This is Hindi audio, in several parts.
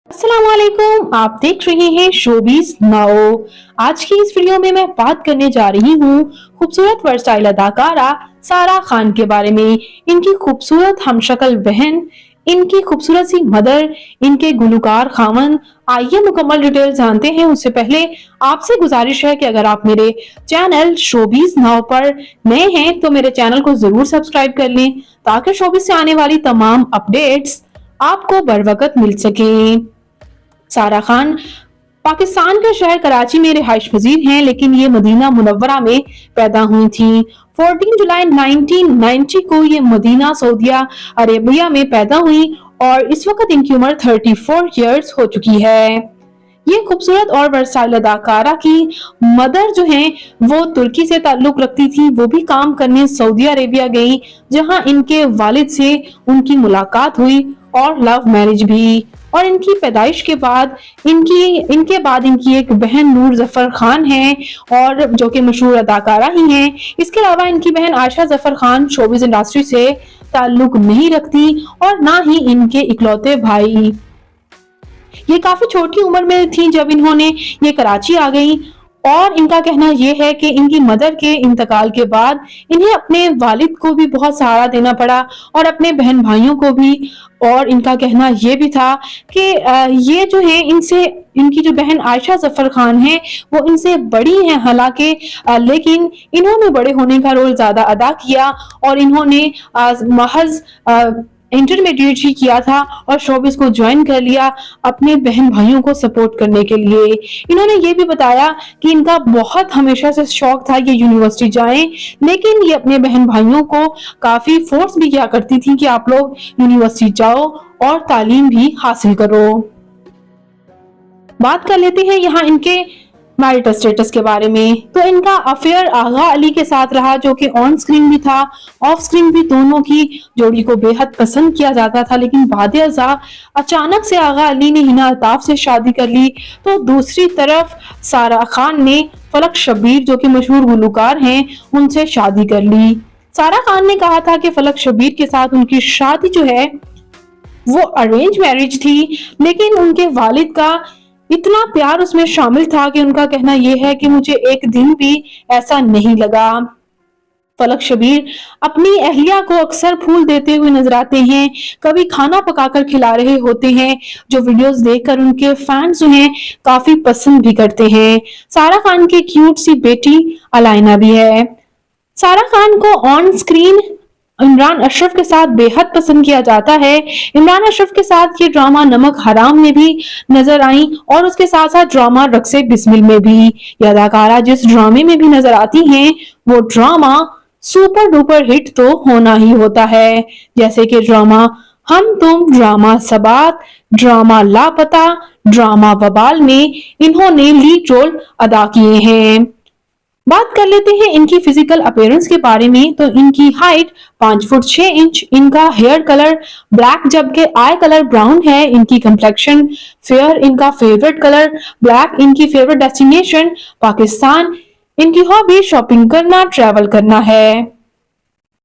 अस्सलामुअलैकुम, आप देख रहे हैं शोबीज नाउ। आज की इस वीडियो में मैं बात करने जा रही हूँ खूबसूरत वर्सटाइल अदाकारा सारा खान के बारे में। इनकी खूबसूरत हमशक्ल बहन, इनकी खूबसूरत सी मदर, इनके गुलकार खामन। आइए मुकम्मल डिटेल जानते हैं। उससे पहले आपसे गुजारिश है कि अगर आप मेरे चैनल शोबीज नाउ पर नए हैं तो मेरे चैनल को जरूर सब्सक्राइब कर लें ताकि शोबीज से आने वाली तमाम अपडेट्स आपको बर वक्त मिल सके। सारा खान पाकिस्तान के शहर कराची में रिहाइश पजीर हैं, लेकिन ये मदीना मुनव्वरा में पैदा हुई थी। 14 जुलाई 1990 को ये मदीना सऊदिया अरेबिया में पैदा हुई और इस वक्त इनकी उम्र 34 इयर्स हो चुकी है। ये खूबसूरत और वर्साइल अदाकारा की मदर जो हैं वो तुर्की से ताल्लुक रखती थी। वो भी काम करने सऊदी अरेबिया गई, जहां इनके वालिद से उनकी मुलाकात हुई और लव मैरिज भी। और इनकी पैदाइश के बाद इनकी एक बहन नूर जफर खान है और जो कि मशहूर अदाकारा ही हैं। इसके अलावा इनकी बहन आयशा जफर खान शोबिज इंडस्ट्री से ताल्लुक नहीं रखती और ना ही इनके इकलौते भाई। ये काफी छोटी उम्र में थी जब इन्होंने ये कराची आ गई और इनका कहना यह है कि इनकी मदर के इंतकाल के बाद इन्हें अपने वालिद को भी बहुत सहारा देना पड़ा और अपने बहन भाइयों को भी। और इनका कहना यह भी था कि ये जो है इनसे इनकी जो बहन आयशा जफर खान है वो इनसे बड़ी हैं हालांकि, लेकिन इन्होंने बड़े होने का रोल ज्यादा अदा किया और इन्होंने महज इंटरमीडिएट ही किया था और शोबिस को ज्वाइन कर लिया अपने बहन भाइयों को सपोर्ट करने के लिए। इन्होंने ये भी बताया कि इनका बहुत हमेशा से शौक था ये यूनिवर्सिटी जाएं, लेकिन ये अपने बहन भाइयों को काफी फोर्स भी किया करती थी कि आप लोग यूनिवर्सिटी जाओ और तालीम भी हासिल करो। बात कर लेते हैं यहाँ इनके मैरिटल स्टेटस के बारे में। तो इनका अफेयर आगा अली के साथ रहा, जो कि ऑन स्क्रीन भी था, ऑफ स्क्रीन भी। दोनों की जोड़ी को बेहद पसंद किया जाता था, लेकिन बाद अचानक से आगा अली ने हिना अल्ताफ से शादी कर ली। तो दूसरी तरफ सारा खान ने फलक शब्बीर, जो कि मशहूर गुलकार हैं, उनसे शादी कर ली। सारा खान ने कहा था कि फलक शब्बीर के साथ उनकी शादी जो है वो अरेंज मैरिज थी, लेकिन उनके वालिद का इतना प्यार उसमें शामिल था कि उनका कहना यह है कि मुझे एक दिन भी ऐसा नहीं लगा। फलक शब्बीर अपनी अहलिया को अक्सर फूल देते हुए नजर आते हैं, कभी खाना पकाकर खिला रहे होते हैं, जो वीडियोस देखकर उनके फैंस जो हैं काफी पसंद भी करते हैं। सारा खान की क्यूट सी बेटी अलाइना भी है। सारा खान को ऑन स्क्रीन इमरान अशरफ के साथ बेहद पसंद किया जाता है। इमरान अशरफ के साथ ये ड्रामा नमक हराम में भी नजर आई और उसके साथ साथ ड्रामा रक्से बिस्मिल में भी। ये अदाकारा जिस ड्रामे में भी नजर आती हैं वो ड्रामा सुपर डुपर हिट तो होना ही होता है, जैसे कि ड्रामा हम तुम, ड्रामा सबात, ड्रामा लापता, ड्रामा वबाल में इन्होंने लीड रोल अदा किए हैं। बात कर लेते हैं इनकी फिजिकल अपीयरेंस के बारे में। तो इनकी हाइट 5 फुट 6 इंच, इनका हेयर कलर ब्लैक जबकि आई कलर ब्राउन है, इनकी कंप्लेक्शन फेयर, इनका फेवरेट कलर ब्लैक, इनकी फेवरेट डेस्टिनेशन पाकिस्तान, इनकी हॉबी शॉपिंग करना, ट्रैवल करना है।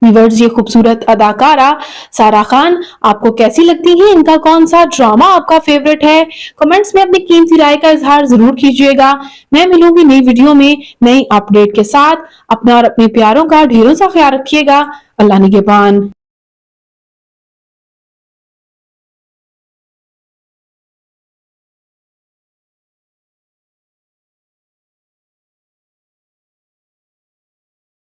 व्यूअर्स, ये खूबसूरत अदाकारा सारा खान आपको कैसी लगती है? इनका कौन सा ड्रामा आपका फेवरेट है? कमेंट्स में अपनी कीमती राय का इजहार जरूर कीजिएगा। मैं मिलूंगी नई वीडियो में नई अपडेट के साथ। अपना और अपने प्यारों का ढेरों सा ख्याल रखिएगा। अल्लाह निगहबान।